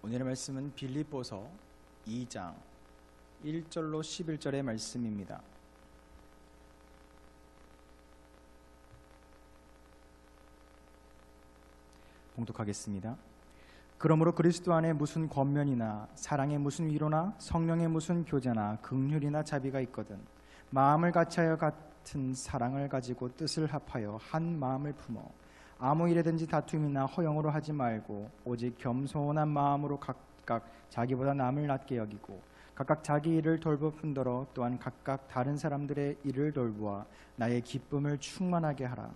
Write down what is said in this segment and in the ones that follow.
오늘의 말씀은 빌립보서 2장 1절로 11절의 말씀입니다. 봉독하겠습니다. 그러므로 그리스도 안에 무슨 권면이나 사랑의 무슨 위로나 성령의 무슨 교제나 긍휼이나 자비가 있거든 마음을 같이하여 같은 사랑을 가지고 뜻을 합하여 한 마음을 품어 아무 일에든지 다툼이나 허영으로 하지 말고 오직 겸손한 마음으로 각각 자기보다 남을 낮게 여기고 각각 자기 일을 돌볼 뿐더러 또한 각각 다른 사람들의 일을 돌보아 나의 기쁨을 충만하게 하라.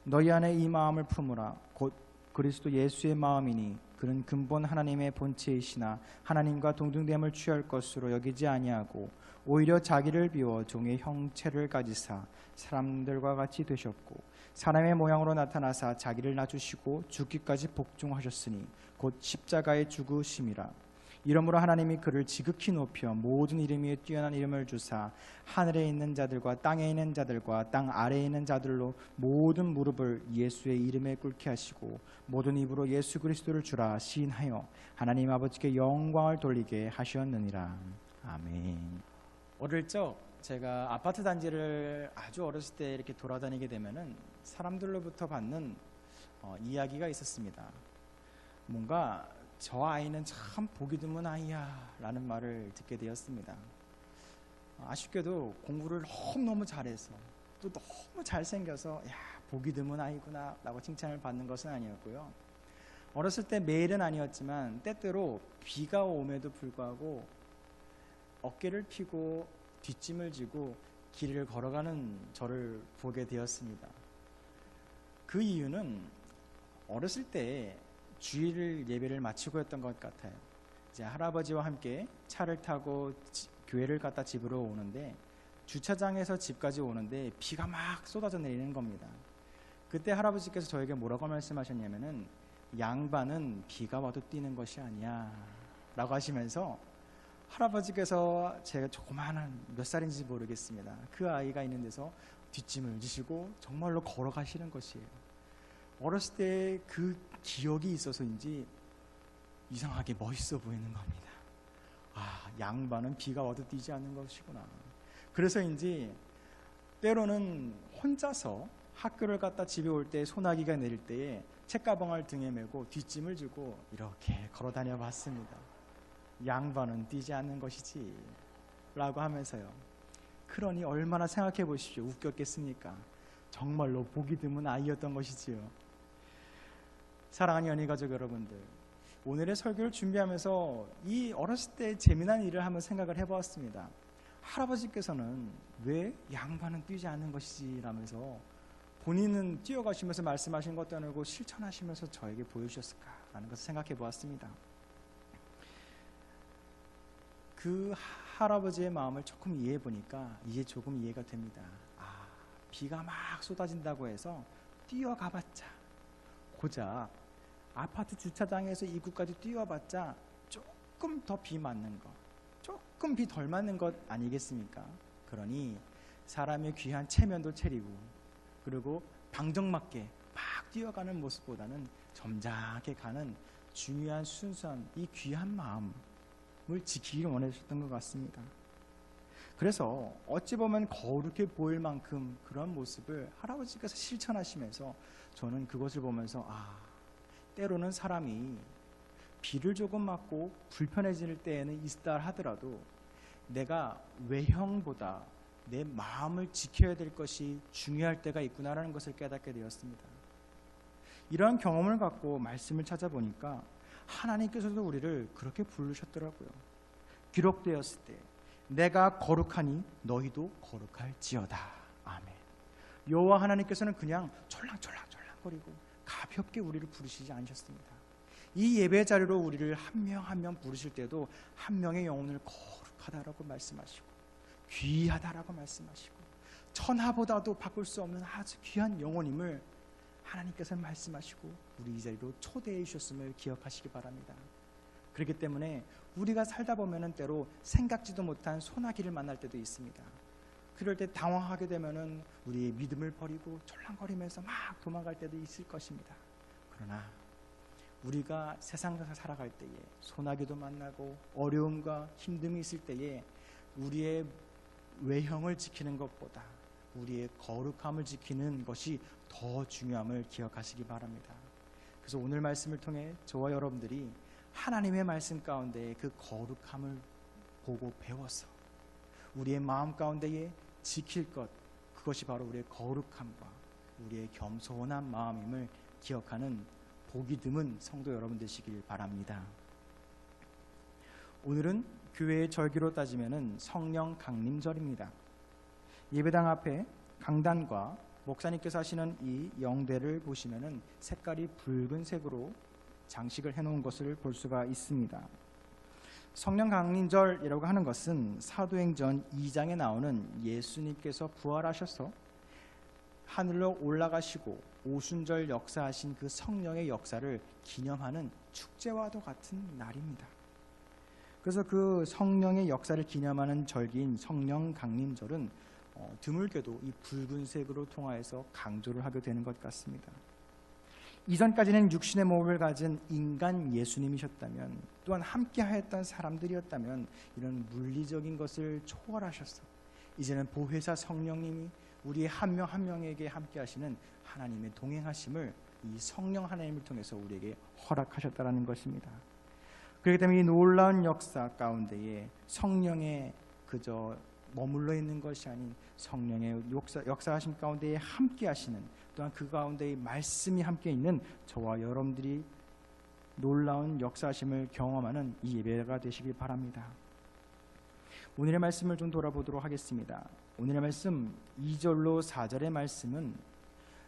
너희 안에 이 마음을 품으라. 곧 그리스도 예수의 마음이니 그는 근본 하나님의 본체이시나 하나님과 동등됨을 취할 것으로 여기지 아니하고 오히려 자기를 비워 종의 형체를 가지사 사람들과 같이 되셨고 사람의 모양으로 나타나사 자기를 낮추시고 죽기까지 복종하셨으니 곧 십자가에 죽으심이라. 이러므로 하나님이 그를 지극히 높여 모든 이름 위에 뛰어난 이름을 주사 하늘에 있는 자들과 땅에 있는 자들과 땅 아래에 있는 자들로 모든 무릎을 예수의 이름에 꿇게 하시고 모든 입으로 예수 그리스도를 주라 시인하여 하나님 아버지께 영광을 돌리게 하셨느니라. 아멘. 어릴 적 제가 아파트 단지를 아주 어렸을 때 이렇게 돌아다니게 되면은 사람들로부터 받는 이야기가 있었습니다. 뭔가 저 아이는 참 보기 드문 아이야 라는 말을 듣게 되었습니다. 아쉽게도 공부를 너무 잘해서 또 너무 잘생겨서 야 보기 드문 아이구나 라고 칭찬을 받는 것은 아니었고요. 어렸을 때 매일은 아니었지만 때때로 비가 오음에도 불구하고 어깨를 펴고 뒷짐을 지고 길을 걸어가는 저를 보게 되었습니다. 그 이유는 어렸을 때 주일 예배를 마치고였던 것 같아요. 이제 할아버지와 함께 차를 타고 교회를 갔다 집으로 오는데 주차장에서 집까지 오는데 비가 막 쏟아져 내리는 겁니다. 그때 할아버지께서 저에게 뭐라고 말씀하셨냐면은 양반은 비가 와도 뛰는 것이 아니야 라고 하시면서 할아버지께서 제가 조그마한 몇 살인지 모르겠습니다. 그 아이가 있는 데서 뒷짐을 지시고 정말로 걸어가시는 것이에요. 어렸을 때 그 기억이 있어서인지 이상하게 멋있어 보이는 겁니다. 아, 양반은 비가 와도 뛰지 않는 것이구나. 그래서인지 때로는 혼자서 학교를 갔다 집에 올 때 소나기가 내릴 때에 책가방을 등에 메고 뒷짐을 지고 이렇게 걸어 다녀 봤습니다. 양반은 뛰지 않는 것이지 라고 하면서요. 그러니 얼마나 생각해 보십시오. 웃겼겠습니까? 정말로 보기 드문 아이였던 것이지요. 사랑하는 연희가족 여러분들, 오늘의 설교를 준비하면서 이 어렸을 때 재미난 일을 한번 생각을 해보았습니다. 할아버지께서는 왜 양반은 뛰지 않는 것이지 라면서 본인은 뛰어가시면서 말씀하신 것도 아니고 실천하시면서 저에게 보여주셨을까라는 것을 생각해 보았습니다. 그 할아버지의 마음을 조금 이해해 보니까 이제 조금 이해가 됩니다. 아, 비가 막 쏟아진다고 해서 뛰어가봤자 고작 아파트 주차장에서 입구까지 뛰어봤자 조금 더 비 맞는 것, 조금 비 덜 맞는 것 아니겠습니까? 그러니 사람의 귀한 체면도 차리고 그리고 방정맞게 막 뛰어가는 모습보다는 점잖게 가는 중요한 순수한 이 귀한 마음을 지키기를 원하셨던 것 같습니다. 그래서 어찌 보면 거룩해 보일 만큼 그런 모습을 할아버지께서 실천하시면서 저는 그것을 보면서 때로는 사람이 비를 조금 맞고 불편해질 때에는 있다 하더라도 내가 외형보다 내 마음을 지켜야 될 것이 중요할 때가 있구나라는 것을 깨닫게 되었습니다. 이러한 경험을 갖고 말씀을 찾아보니까 하나님께서도 우리를 그렇게 부르셨더라고요. 기록되었을 때 내가 거룩하니 너희도 거룩할지어다. 아멘. 여호와 하나님께서는 그냥 촐랑촐랑거리고 가볍게 우리를 부르시지 않으셨습니다. 이 예배 자리로 우리를 한 명 한 명 부르실 때도 한 명의 영혼을 거룩하다라고 말씀하시고 귀하다라고 말씀하시고 천하보다도 바꿀 수 없는 아주 귀한 영혼임을 하나님께서 말씀하시고 우리 이 자리로 초대해 주셨음을 기억하시기 바랍니다. 그렇기 때문에 우리가 살다 보면은 때로 생각지도 못한 소나기를 만날 때도 있습니다. 그럴 때 당황하게 되면은 우리의 믿음을 버리고 촐랑거리면서 막 도망갈 때도 있을 것입니다. 그러나 우리가 세상에서 살아갈 때에 소나기도 만나고 어려움과 힘듦이 있을 때에 우리의 외형을 지키는 것보다 우리의 거룩함을 지키는 것이 더 중요함을 기억하시기 바랍니다. 그래서 오늘 말씀을 통해 저와 여러분들이 하나님의 말씀 가운데 그 거룩함을 보고 배워서 우리의 마음 가운데에 지킬 것, 그것이 바로 우리의 거룩함과 우리의 겸손한 마음임을 기억하는 복이 드문 성도 여러분 되시길 바랍니다. 오늘은 교회의 절기로 따지면 성령 강림절입니다. 예배당 앞에 강단과 목사님께서 하시는 이 영대를 보시면 색깔이 붉은색으로 장식을 해놓은 것을 볼 수가 있습니다. 성령 강림절이라고 하는 것은 사도행전 2장에 나오는 예수님께서 부활하셔서 하늘로 올라가시고 오순절 역사하신 그 성령의 역사를 기념하는 축제와도 같은 날입니다. 그래서 그 성령의 역사를 기념하는 절기인 성령 강림절은 드물게도 이 붉은색으로 통하여서 강조를 하게 되는 것 같습니다. 이전까지는 육신의 몸을 가진 인간 예수님이셨다면, 또한 함께하였던 사람들이었다면 이런 물리적인 것을 초월하셔서 이제는 보혜사 성령님이 우리의 한 명 한 명에게 함께하시는 하나님의 동행하심을 이 성령 하나님을 통해서 우리에게 허락하셨다라는 것입니다. 그렇기 때문에 이 놀라운 역사 가운데에 성령의 그저 머물러 있는 것이 아닌 성령의 역사하심 가운데에 함께하시는, 또한 그 가운데에 말씀이 함께 있는 저와 여러분들이 놀라운 역사하심을 경험하는 이 예배가 되시길 바랍니다. 오늘의 말씀을 좀 돌아보도록 하겠습니다. 오늘의 말씀 2절로 4절의 말씀은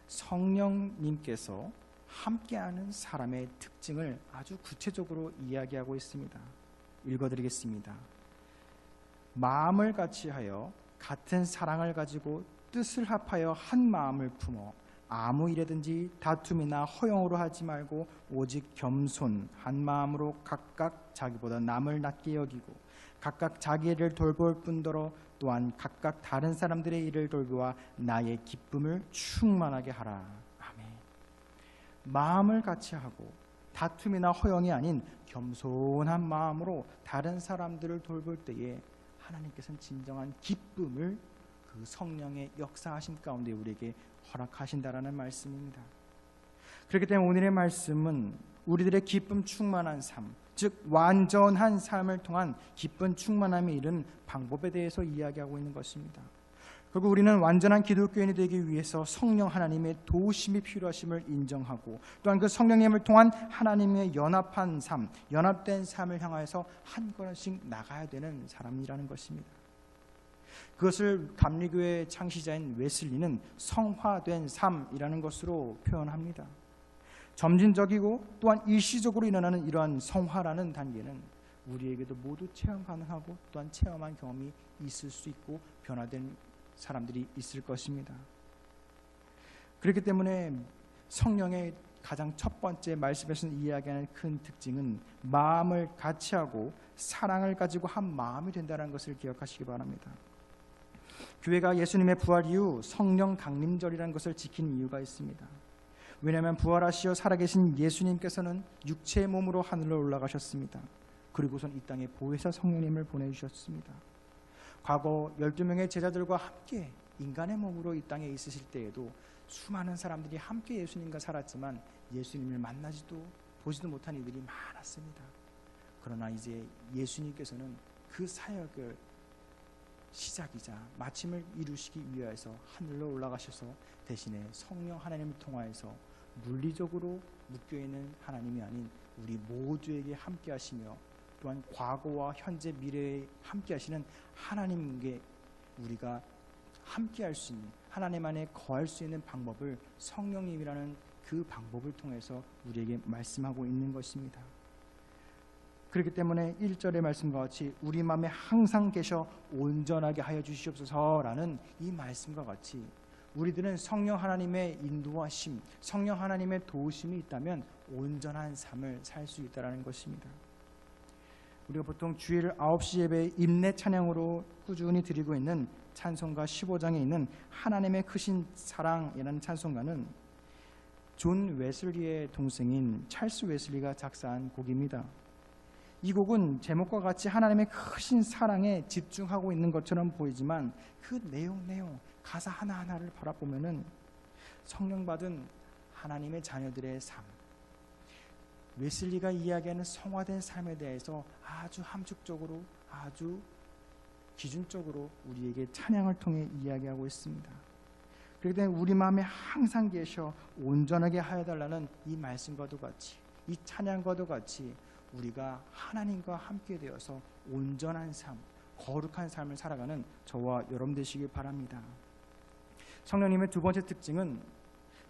성령님께서 함께하는 사람의 특징을 아주 구체적으로 이야기하고 있습니다. 읽어드리겠습니다. 마음을 같이하여 같은 사랑을 가지고 뜻을 합하여 한 마음을 품어 아무 일에든지 다툼이나 허용으로 하지 말고 오직 겸손 한 마음으로 각각 자기보다 남을 낮게 여기고 각각 자기 일을 돌볼 뿐더러 또한 각각 다른 사람들의 일을 돌보아 나의 기쁨을 충만하게 하라. 아멘. 마음을 같이하고 다툼이나 허용이 아닌 겸손한 마음으로 다른 사람들을 돌볼 때에 하나님께서는 진정한 기쁨을 그 성령의 역사하심 가운데 우리에게 허락하신다라는 말씀입니다. 그렇기 때문에 오늘의 말씀은 우리들의 기쁨 충만한 삶, 즉 완전한 삶을 통한 기쁨 충만함에 이른 방법에 대해서 이야기하고 있는 것입니다. 결국 우리는 완전한 기독교인이 되기 위해서 성령 하나님의 도우심이 필요하심을 인정하고, 또한 그 성령님을 통한 하나님의 연합한 삶, 연합된 삶을 향하여서 한 걸음씩 나가야 되는 사람이라는 것입니다. 그것을 감리교의 창시자인 웨슬리는 성화된 삶이라는 것으로 표현합니다. 점진적이고 또한 일시적으로 일어나는 이러한 성화라는 단계는 우리에게도 모두 체험 가능하고 또한 체험한 경험이 있을 수 있고 변화된 사람들이 있을 것입니다. 그렇기 때문에 성령의 가장 첫 번째 말씀에서 이야기하는 큰 특징은 마음을 같이하고 사랑을 가지고 한 마음이 된다는 것을 기억하시기 바랍니다. 교회가 예수님의 부활 이후 성령 강림절이라는 것을 지킨 이유가 있습니다. 왜냐하면 부활하시어 살아계신 예수님께서는 육체의 몸으로 하늘로 올라가셨습니다. 그리고선 이 땅에 보혜사 성령님을 보내주셨습니다. 과거 12명의 제자들과 함께 인간의 몸으로 이 땅에 있으실 때에도 수많은 사람들이 함께 예수님과 살았지만 예수님을 만나지도 보지도 못한 이들이 많았습니다. 그러나 이제 예수님께서는 그 사역을 시작이자 마침을 이루시기 위하여서 하늘로 올라가셔서 대신에 성령 하나님을 통하여서 물리적으로 묶여있는 하나님이 아닌 우리 모두에게 함께 하시며 또한 과거와 현재 미래에 함께 하시는 하나님께 우리가 함께 할 수 있는, 하나님 안에 거할 수 있는 방법을 성령님이라는 그 방법을 통해서 우리에게 말씀하고 있는 것입니다. 그렇기 때문에 1절의 말씀과 같이 우리 마음에 항상 계셔 온전하게 하여 주시옵소서라는 이 말씀과 같이 우리들은 성령 하나님의 인도하심, 성령 하나님의 도우심이 있다면 온전한 삶을 살 수 있다는 것입니다. 우리가 보통 주일 9시 예배 임내 찬양으로 꾸준히 드리고 있는 찬송가 15장에 있는 하나님의 크신 사랑이라는 찬송가는 존 웨슬리의 동생인 찰스 웨슬리가 작사한 곡입니다. 이 곡은 제목과 같이 하나님의 크신 사랑에 집중하고 있는 것처럼 보이지만 그 내용 가사 하나하나를 바라보면은 성령 받은 하나님의 자녀들의 삶, 웨슬리가 이야기하는 성화된 삶에 대해서 아주 함축적으로, 아주 기준적으로 우리에게 찬양을 통해 이야기하고 있습니다. 그렇기 때문에 우리 마음에 항상 계셔 온전하게 하여달라는 이 말씀과도 같이, 이 찬양과도 같이 우리가 하나님과 함께 되어서 온전한 삶, 거룩한 삶을 살아가는 저와 여러분 되시길 바랍니다. 성령님의 두 번째 특징은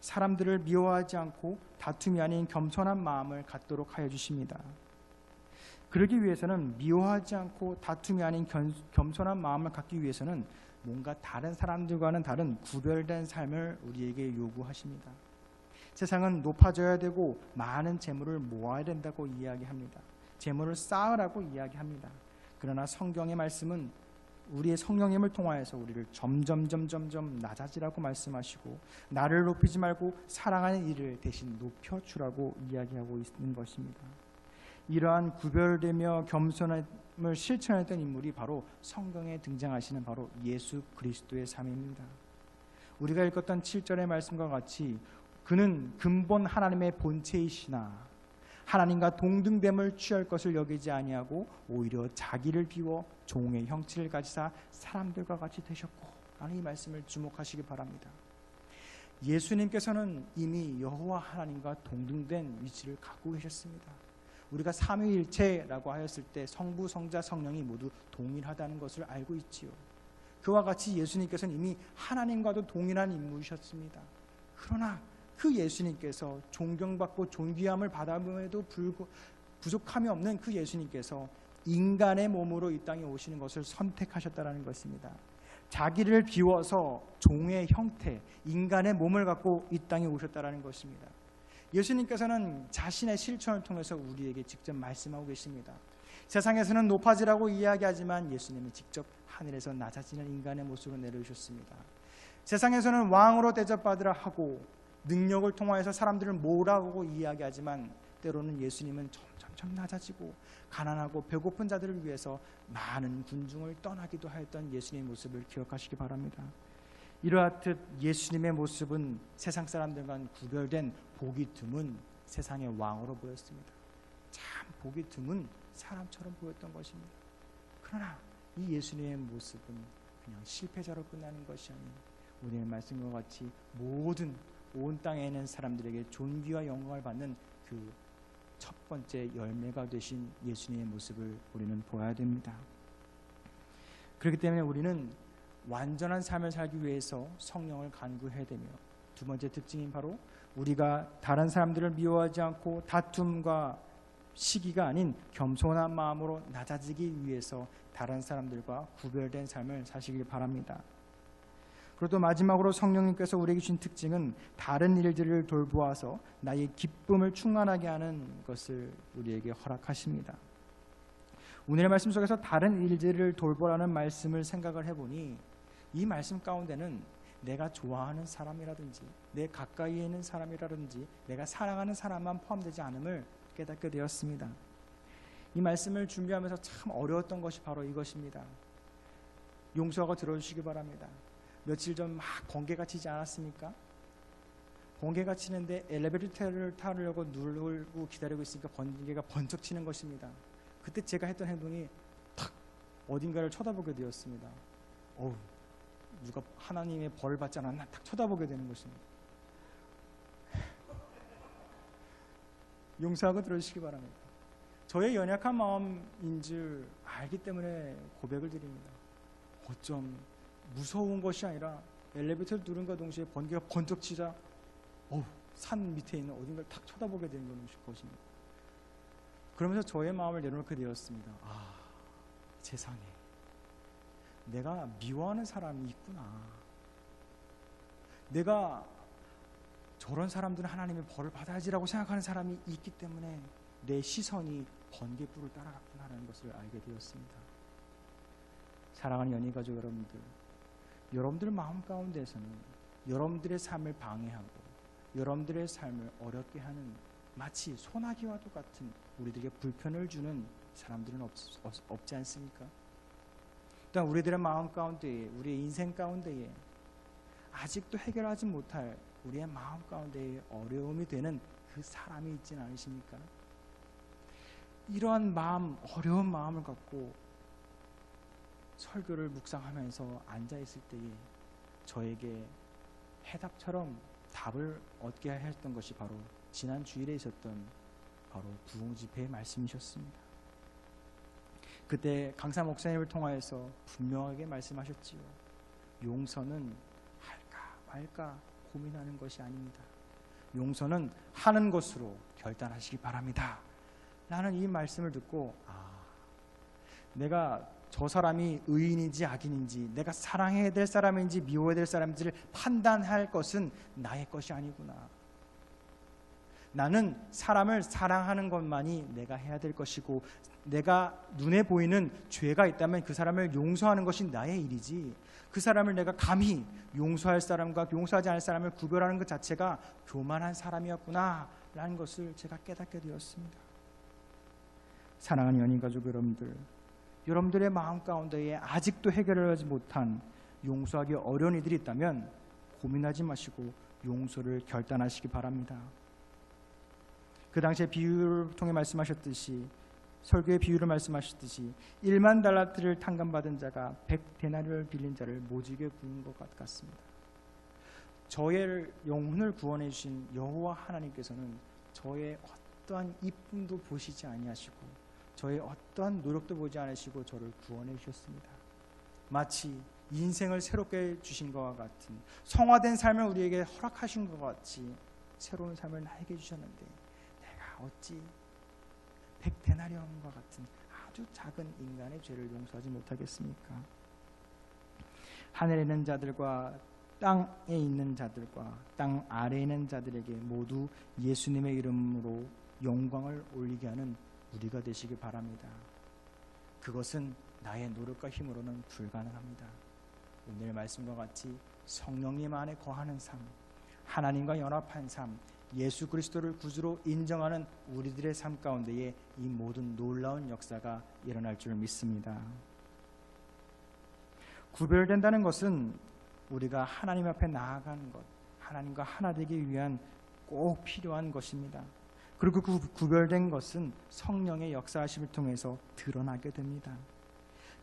사람들을 미워하지 않고 다툼이 아닌 겸손한 마음을 갖도록 하여 주십니다. 그러기 위해서는 미워하지 않고 다툼이 아닌 겸손한 마음을 갖기 위해서는 뭔가 다른 사람들과는 다른 구별된 삶을 우리에게 요구하십니다. 세상은 높아져야 되고 많은 재물을 모아야 된다고 이야기합니다. 재물을 쌓으라고 이야기합니다. 그러나 성경의 말씀은 우리의 성령님을 통하여서 우리를 점점 낮아지라고 말씀하시고 나를 높이지 말고 사랑하는 이를 대신 높여주라고 이야기하고 있는 것입니다. 이러한 구별되며 겸손함을 실천했던 인물이 바로 성경에 등장하시는 바로 예수 그리스도의 삶입니다. 우리가 읽었던 7절의 말씀과 같이 그는 근본 하나님의 본체이시나 하나님과 동등됨을 취할 것을 여기지 아니하고 오히려 자기를 비워 종의 형체를 가지사 사람들과 같이 되셨고 라는 이 말씀을 주목하시기 바랍니다. 예수님께서는 이미 여호와 하나님과 동등된 위치를 갖고 계셨습니다. 우리가 삼위일체라고 하였을 때 성부, 성자, 성령이 모두 동일하다는 것을 알고 있지요. 그와 같이 예수님께서는 이미 하나님과도 동일한 인물이셨습니다. 그러나 그 예수님께서 존경받고 존귀함을 받음에도 부족함이 없는 그 예수님께서 인간의 몸으로 이 땅에 오시는 것을 선택하셨다는 것입니다. 자기를 비워서 종의 형태, 인간의 몸을 갖고 이 땅에 오셨다는 것입니다. 예수님께서는 자신의 실천을 통해서 우리에게 직접 말씀하고 계십니다. 세상에서는 높아지라고 이야기하지만 예수님은 직접 하늘에서 낮아지는 인간의 모습으로 내려오셨습니다. 세상에서는 왕으로 대접받으라 하고 능력을 통하여서 사람들을 모으라고 이야기하지만 때로는 예수님은 점점 낮아지고 가난하고 배고픈 자들을 위해서 많은 군중을 떠나기도 하였던 예수님의 모습을 기억하시기 바랍니다. 이러하듯 예수님의 모습은 세상 사람들과는 구별된 보기 드문 세상의 왕으로 보였습니다. 참 보기 드문 사람처럼 보였던 것입니다. 그러나 이 예수님의 모습은 그냥 실패자로 끝나는 것이 아닌 오늘의 말씀과 같이 모든 온 땅에 있는 사람들에게 존귀와 영광을 받는 그 첫 번째 열매가 되신 예수님의 모습을 우리는 보아야 됩니다. 그렇기 때문에 우리는 완전한 삶을 살기 위해서 성령을 간구해야 되며 두 번째 특징인 바로 우리가 다른 사람들을 미워하지 않고 다툼과 시기가 아닌 겸손한 마음으로 낮아지기 위해서 다른 사람들과 구별된 삶을 사시길 바랍니다. 그리고 또 마지막으로 성령님께서 우리에게 주신 특징은 다른 일들을 돌보아서 나의 기쁨을 충만하게 하는 것을 우리에게 허락하십니다. 오늘의 말씀 속에서 다른 일들을 돌보라는 말씀을 생각을 해보니 이 말씀 가운데는 내가 좋아하는 사람이라든지 내 가까이에 있는 사람이라든지 내가 사랑하는 사람만 포함되지 않음을 깨닫게 되었습니다. 이 말씀을 준비하면서 참 어려웠던 것이 바로 이것입니다. 용서하고 들어주시기 바랍니다. 며칠 전 막 번개가 치지 않았습니까? 번개가 치는데 엘리베이터를 타려고 누르고 기다리고 있으니까 번개가 번쩍 치는 것입니다. 그때 제가 했던 행동이 탁 어딘가를 쳐다보게 되었습니다. 누가 하나님의 벌을 받지 않았나 딱 쳐다보게 되는 것입니다. 용서하고 들어주시기 바랍니다. 저의 연약한 마음인 줄 알기 때문에 고백을 드립니다. 어쩜 무서운 것이 아니라 엘리베이터를 누른과 동시에 번개가 번쩍 치자 산 밑에 있는 어딘가를 탁 쳐다보게 되는 것입니다. 그러면서 저의 마음을 내려놓게 되었습니다. 세상에 내가 미워하는 사람이 있구나. 내가 저런 사람들은 하나님의 벌을 받아야지라고 생각하는 사람이 있기 때문에 내 시선이 번개불을 따라갔구나라는 것을 알게 되었습니다. 사랑하는 연희가족 여러분들, 여러분들 마음 가운데서는 여러분들의 삶을 방해하고 여러분들의 삶을 어렵게 하는 마치 소나기와 똑같은 우리들에게 불편을 주는 사람들은 없지 않습니까? 또한 우리들의 마음 가운데에, 우리의 인생 가운데에 아직도 해결하지 못할 우리의 마음 가운데에 어려움이 되는 그 사람이 있지는 않으십니까? 이러한 마음, 어려운 마음을 갖고 설교를 묵상하면서 앉아있을 때에 저에게 해답처럼 답을 얻게 했던 것이 바로 지난 주일에 있었던 바로 부흥집회의 말씀이셨습니다. 그때 강사 목사님을 통하여서 분명하게 말씀하셨지요. 용서는 할까 말까 고민하는 것이 아닙니다. 용서는 하는 것으로 결단하시기 바랍니다. 나는 이 말씀을 듣고 내가 저 사람이 의인인지 악인인지, 내가 사랑해야 될 사람인지 미워야 될 사람인지를 판단할 것은 나의 것이 아니구나. 나는 사람을 사랑하는 것만이 내가 해야 될 것이고, 내가 눈에 보이는 죄가 있다면 그 사람을 용서하는 것이 나의 일이지, 그 사람을 내가 감히 용서할 사람과 용서하지 않을 사람을 구별하는 것 자체가 교만한 사람이었구나 라는 것을 제가 깨닫게 되었습니다. 사랑하는 연인가족 여러분들, 여러분들의 마음 가운데에 아직도 해결하지 못한 용서하기 어려운 이들이 있다면 고민하지 마시고 용서를 결단하시기 바랍니다. 그 당시에 비유를 통해 말씀하셨듯이, 설교의 비유를 말씀하셨듯이 1만 달란트를 탕감받은 자가 100데나리온을 빌린 자를 모지게 부른 것 같습니다. 저의 영혼을 구원해 주신 여호와 하나님께서는 저의 어떠한 이쁨도 보시지 아니하시고 저의 어떠한 노력도 보지 않으시고 저를 구원해 주셨습니다. 마치 인생을 새롭게 주신 것과 같은, 성화된 삶을 우리에게 허락하신 것 같이 새로운 삶을 나에게 주셨는데 내가 어찌 100데나리온과 같은 아주 작은 인간의 죄를 용서하지 못하겠습니까? 하늘에 있는 자들과 땅에 있는 자들과 땅 아래에 있는 자들에게 모두 예수님의 이름으로 영광을 올리게 하는 우리가 되시기 바랍니다. 그것은 나의 노력과 힘으로는 불가능합니다. 오늘 말씀과 같이 성령님 안에 거하는 삶, 하나님과 연합한 삶, 예수 그리스도를 구주로 인정하는 우리들의 삶 가운데에 이 모든 놀라운 역사가 일어날 줄 믿습니다. 구별된다는 것은 우리가 하나님 앞에 나아가는 것, 하나님과 하나 되기 위한 꼭 필요한 것입니다. 그리고 그 구별된 것은 성령의 역사하심을 통해서 드러나게 됩니다.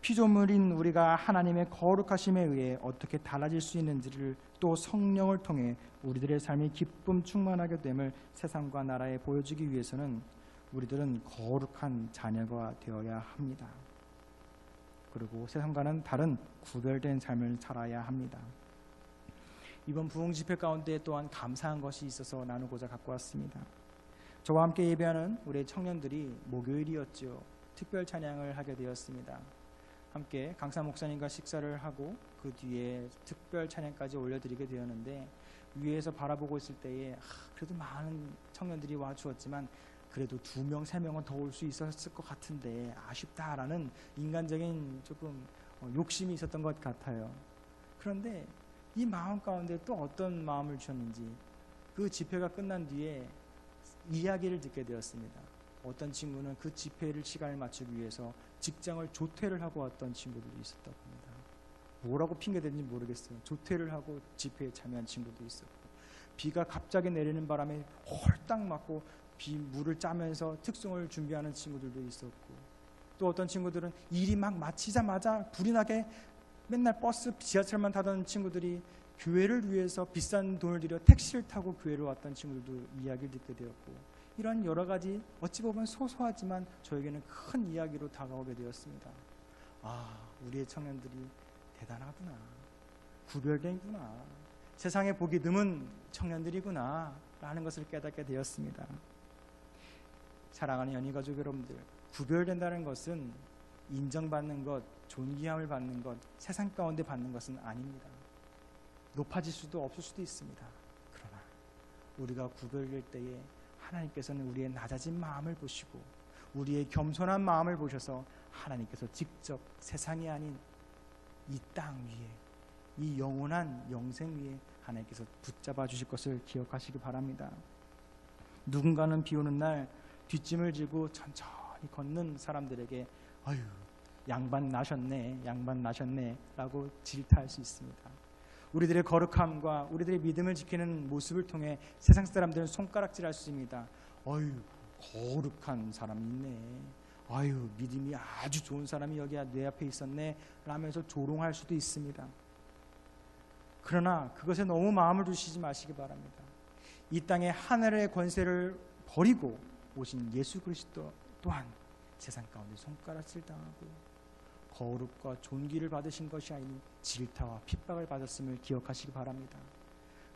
피조물인 우리가 하나님의 거룩하심에 의해 어떻게 달라질 수 있는지를 또 성령을 통해 우리들의 삶이 기쁨 충만하게 됨을 세상과 나라에 보여주기 위해서는 우리들은 거룩한 자녀가 되어야 합니다. 그리고 세상과는 다른 구별된 삶을 살아야 합니다. 이번 부흥 집회 가운데 또한 감사한 것이 있어서 나누고자 갖고 왔습니다. 저와 함께 예배하는 우리 청년들이 목요일이었죠. 특별 찬양을 하게 되었습니다. 함께 강사 목사님과 식사를 하고 그 뒤에 특별 찬양까지 올려드리게 되었는데, 위에서 바라보고 있을 때에 그래도 많은 청년들이 와주었지만 그래도 2명, 3명은 더 올 수 있었을 것 같은데 아쉽다라는 인간적인 조금 욕심이 있었던 것 같아요. 그런데 이 마음 가운데 또 어떤 마음을 주셨는지 그 집회가 끝난 뒤에 이야기를 듣게 되었습니다. 어떤 친구는 그 집회를 시간을 맞추기 위해서 직장을 조퇴를 하고 왔던 친구들도 있었다고 합니다. 뭐라고 핑계대는지 모르겠어요. 조퇴를 하고 집회에 참여한 친구도 있었고, 비가 갑자기 내리는 바람에 홀딱 맞고 물을 짜면서 특송을 준비하는 친구들도 있었고, 또 어떤 친구들은 일이 막 마치자마자 불이 나게 맨날 버스, 지하철만 타던 친구들이 교회를 위해서 비싼 돈을 들여 택시를 타고 교회를 왔던 친구들도 이야기를 듣게 되었고, 이런 여러 가지 어찌 보면 소소하지만 저에게는 큰 이야기로 다가오게 되었습니다. 우리의 청년들이 대단하구나, 구별되구나, 세상에 보기 드문 청년들이구나 라는 것을 깨닫게 되었습니다. 사랑하는 연희가족 여러분들, 구별된다는 것은 인정받는 것, 존귀함을 받는 것, 세상 가운데 받는 것은 아닙니다. 높아질 수도 없을 수도 있습니다. 그러나 우리가 구별될 때에 하나님께서는 우리의 낮아진 마음을 보시고 우리의 겸손한 마음을 보셔서 하나님께서 직접 세상이 아닌 이 땅 위에, 이 영원한 영생 위에 하나님께서 붙잡아 주실 것을 기억하시기 바랍니다. 누군가는 비 오는 날 뒷짐을 지고 천천히 걷는 사람들에게 아유 양반 나셨네 라고 질타할 수 있습니다. 우리들의 거룩함과 우리들의 믿음을 지키는 모습을 통해 세상 사람들은 손가락질할 수 있습니다. 아유 거룩한 사람이 있네, 아유 믿음이 아주 좋은 사람이 여기 내 앞에 있었네 라면서 조롱할 수도 있습니다. 그러나 그것에 너무 마음을 두시지 마시기 바랍니다. 이 땅의 하늘의 권세를 버리고 오신 예수 그리스도 또한 세상 가운데 손가락질 당하고 거룩과 존귀를 받으신 것이 아니니 질타와 핍박을 받았음을 기억하시기 바랍니다.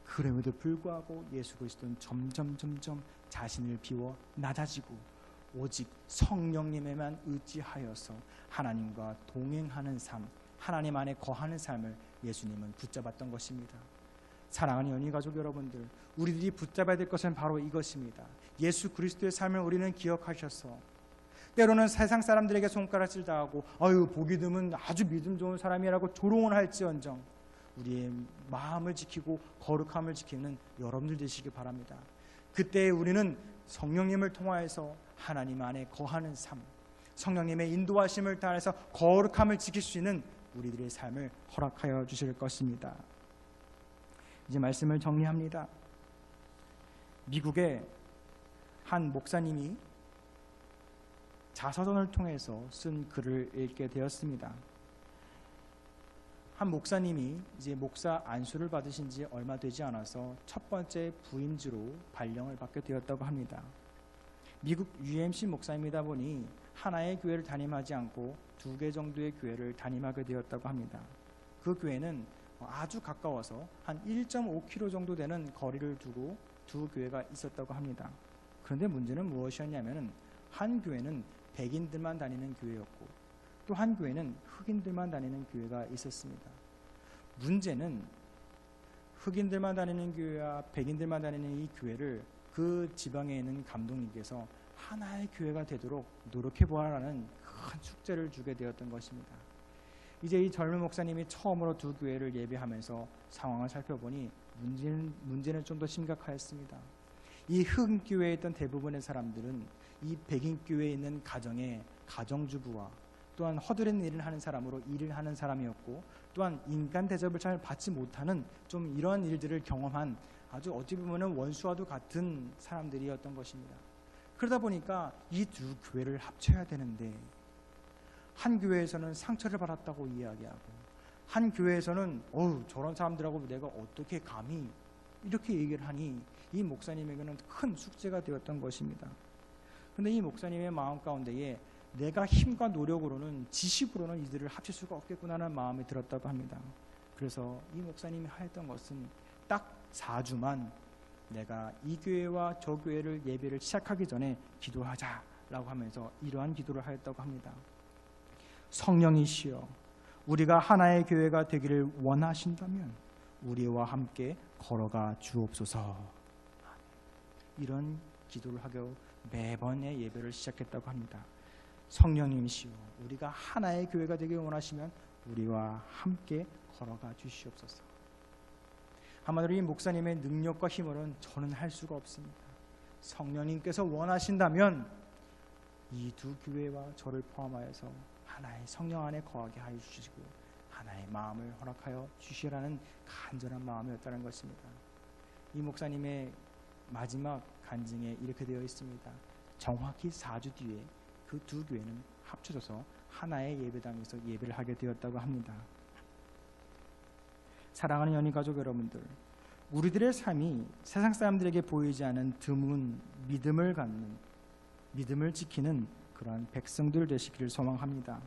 그럼에도 불구하고 예수 그리스도는 점점 자신을 비워 낮아지고 오직 성령님에만 의지하여서 하나님과 동행하는 삶, 하나님 안에 거하는 삶을 예수님은 붙잡았던 것입니다. 사랑하는 연희 가족 여러분들, 우리들이 붙잡아야 될 것은 바로 이것입니다. 예수 그리스도의 삶을 우리는 기억하셔서 때로는 세상 사람들에게 손가락질 당하고 아유 보기 드문 아주 믿음 좋은 사람이라고 조롱을 할지언정 우리의 마음을 지키고 거룩함을 지키는 여러분들 되시기 바랍니다. 그때 우리는 성령님을 통하여서 하나님 안에 거하는 삶, 성령님의 인도하심을 따라서 거룩함을 지킬 수 있는 우리들의 삶을 허락하여 주실 것입니다. 이제 말씀을 정리합니다. 미국의 한 목사님이 자서전을 통해서 쓴 글을 읽게 되었습니다. 한 목사님이 이제 목사 안수를 받으신 지 얼마 되지 않아서 첫 번째 부임주로 발령을 받게 되었다고 합니다. 미국 UMC 목사입니다 보니 하나의 교회를 담임하지 않고 2개 정도의 교회를 담임하게 되었다고 합니다. 그 교회는 아주 가까워서 한 1.5km 정도 되는 거리를 두고 두 교회가 있었다고 합니다. 그런데 문제는 무엇이었냐면 한 교회는 백인들만 다니는 교회였고 또 한 교회는 흑인들만 다니는 교회가 있었습니다. 문제는 흑인들만 다니는 교회와 백인들만 다니는 이 교회를 그 지방에 있는 감독님께서 하나의 교회가 되도록 노력해 보아라는 큰 숙제를 주게 되었던 것입니다. 이제 이 젊은 목사님이 처음으로 두 교회를 예배하면서 상황을 살펴보니 문제는 좀 더 심각하였습니다. 이 흑인 교회에 있던 대부분의 사람들은 이 백인 교회에 있는 가정의 가정주부와 또한 허드렛 일을 하는 사람으로 일을 하는 사람이었고 또한 인간 대접을 잘 받지 못하는 좀 이런 일들을 경험한 아주 어찌 보면 원수와도 같은 사람들이었던 것입니다. 그러다 보니까 이 두 교회를 합쳐야 되는데 한 교회에서는 상처를 받았다고 이야기하고 한 교회에서는 저런 사람들하고 내가 어떻게 감히 이렇게 얘기를 하니 이 목사님에게는 큰 숙제가 되었던 것입니다. 그런데 이 목사님의 마음 가운데에 내가 힘과 노력으로는 지식으로는 이들을 합칠 수가 없겠구나라는 마음이 들었다고 합니다. 그래서 이 목사님이 하였던 것은 딱 4주만 내가 이 교회와 저 교회를 예배를 시작하기 전에 기도하자라고 하면서 이러한 기도를 하였다고 합니다. 성령이시여, 우리가 하나의 교회가 되기를 원하신다면 우리와 함께 걸어가 주옵소서. 이런 기도를 하고 매번의 예배를 시작했다고 합니다. 성령님이시여, 우리가 하나의 교회가 되기를 원하시면 우리와 함께 걸어가 주시옵소서. 한마디로 이 목사님의 능력과 힘으로는 저는 할 수가 없습니다. 성령님께서 원하신다면 이 두 교회와 저를 포함하여서 하나의 성령 안에 거하게 하여 주시고 하나의 마음을 허락하여 주시라는 간절한 마음이었다는 것입니다. 이 목사님의 마지막 간증에 이렇게 되어 있습니다. 정확히 4주 뒤에 그 두 교회는 합쳐져서 하나의 예배당에서 예배를 하게 되었다고 합니다. 사랑하는 연희 가족 여러분들, 우리들의 삶이 세상 사람들에게 보이지 않은 드문 믿음을 갖는, 믿음을 지키는 그러한 백성들 되시기를 소망합니다.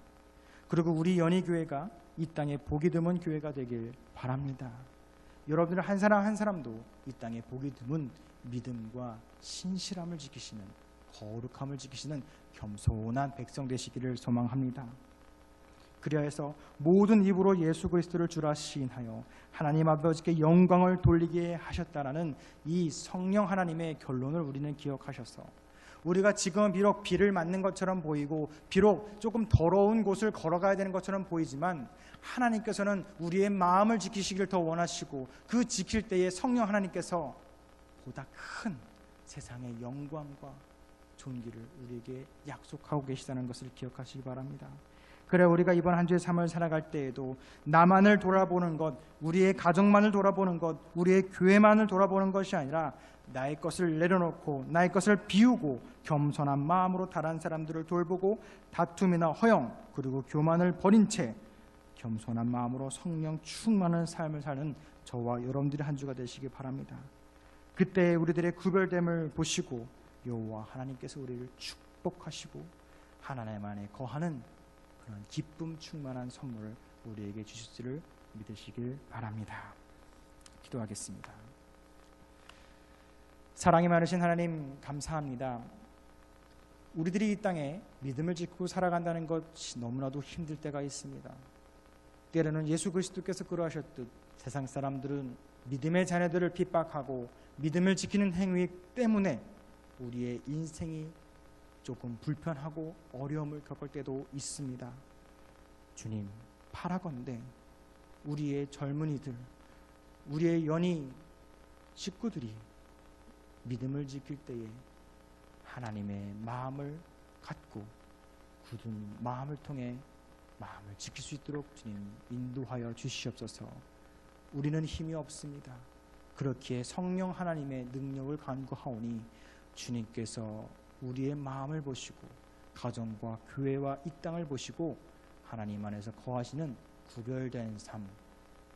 그리고 우리 연희교회가 이 땅에 복이 드문 교회가 되길 바랍니다. 여러분들 한 사람 한 사람도 이 땅에 복이 드문 믿음과 신실함을 지키시는, 거룩함을 지키시는 겸손한 백성 되시기를 소망합니다. 그리하여서 모든 입으로 예수 그리스도를 주라 시인하여 하나님 아버지께 영광을 돌리게 하셨다라는 이 성령 하나님의 결론을 우리는 기억하셔서 우리가 지금은 비록 비를 맞는 것처럼 보이고 비록 조금 더러운 곳을 걸어가야 되는 것처럼 보이지만 하나님께서는 우리의 마음을 지키시기를 더 원하시고 그 지킬 때에 성령 하나님께서 보다 큰 세상의 영광과 존귀를 우리에게 약속하고 계시다는 것을 기억하시기 바랍니다. 그래 우리가 이번 한 주의 삶을 살아갈 때에도 나만을 돌아보는 것, 우리의 가정만을 돌아보는 것, 우리의 교회만을 돌아보는 것이 아니라 나의 것을 내려놓고 나의 것을 비우고 겸손한 마음으로 다른 사람들을 돌보고 다툼이나 허영 그리고 교만을 버린 채 겸손한 마음으로 성령 충만한 삶을 사는 저와 여러분들의 한 주가 되시기 바랍니다. 그때 우리들의 구별됨을 보시고 여호와 하나님께서 우리를 축복하시고 하나님 안에 거하는 그런 기쁨 충만한 선물을 우리에게 주실지를 믿으시길 바랍니다. 기도하겠습니다. 사랑이 많으신 하나님 감사합니다. 우리들이 이 땅에 믿음을 짓고 살아간다는 것이 너무나도 힘들 때가 있습니다. 때로는 예수 그리스도께서 그러하셨듯 세상 사람들은 믿음의 자녀들을 핍박하고 믿음을 지키는 행위 때문에 우리의 인생이 조금 불편하고 어려움을 겪을 때도 있습니다. 주님, 바라건대 우리의 젊은이들, 우리의 연희 식구들이 믿음을 지킬 때에 하나님의 마음을 갖고 굳은 마음을 통해 마음을 지킬 수 있도록 주님 인도하여 주시옵소서. 우리는 힘이 없습니다. 그렇기에 성령 하나님의 능력을 간구하오니 주님께서 우리의 마음을 보시고 가정과 교회와 이 땅을 보시고 하나님 안에서 거하시는 구별된 삶,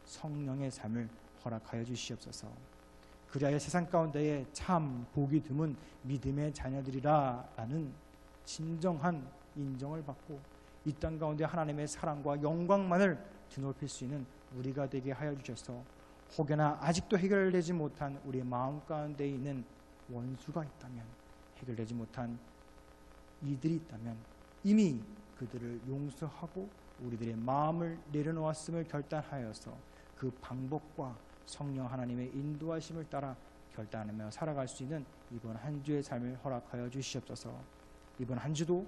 성령의 삶을 허락하여 주시옵소서. 그리하여 세상 가운데에 참 복이 드문 믿음의 자녀들이라라는 진정한 인정을 받고 이 땅 가운데 하나님의 사랑과 영광만을 드높일 수 있는 우리가 되게 하여 주셔서 혹여나 아직도 해결되지 못한 우리의 마음 가운데 있는 원수가 있다면, 해결되지 못한 이들이 있다면 이미 그들을 용서하고 우리들의 마음을 내려놓았음을 결단하여서 그 방법과 성령 하나님의 인도하심을 따라 결단하며 살아갈 수 있는 이번 한 주의 삶을 허락하여 주시옵소서. 이번 한 주도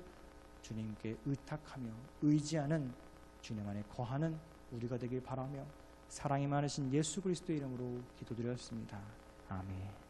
주님께 의탁하며 의지하는 주님 안에 거하는 우리가 되길 바라며 사랑이 많으신 예수 그리스도의 이름으로 기도드렸습니다. 아멘.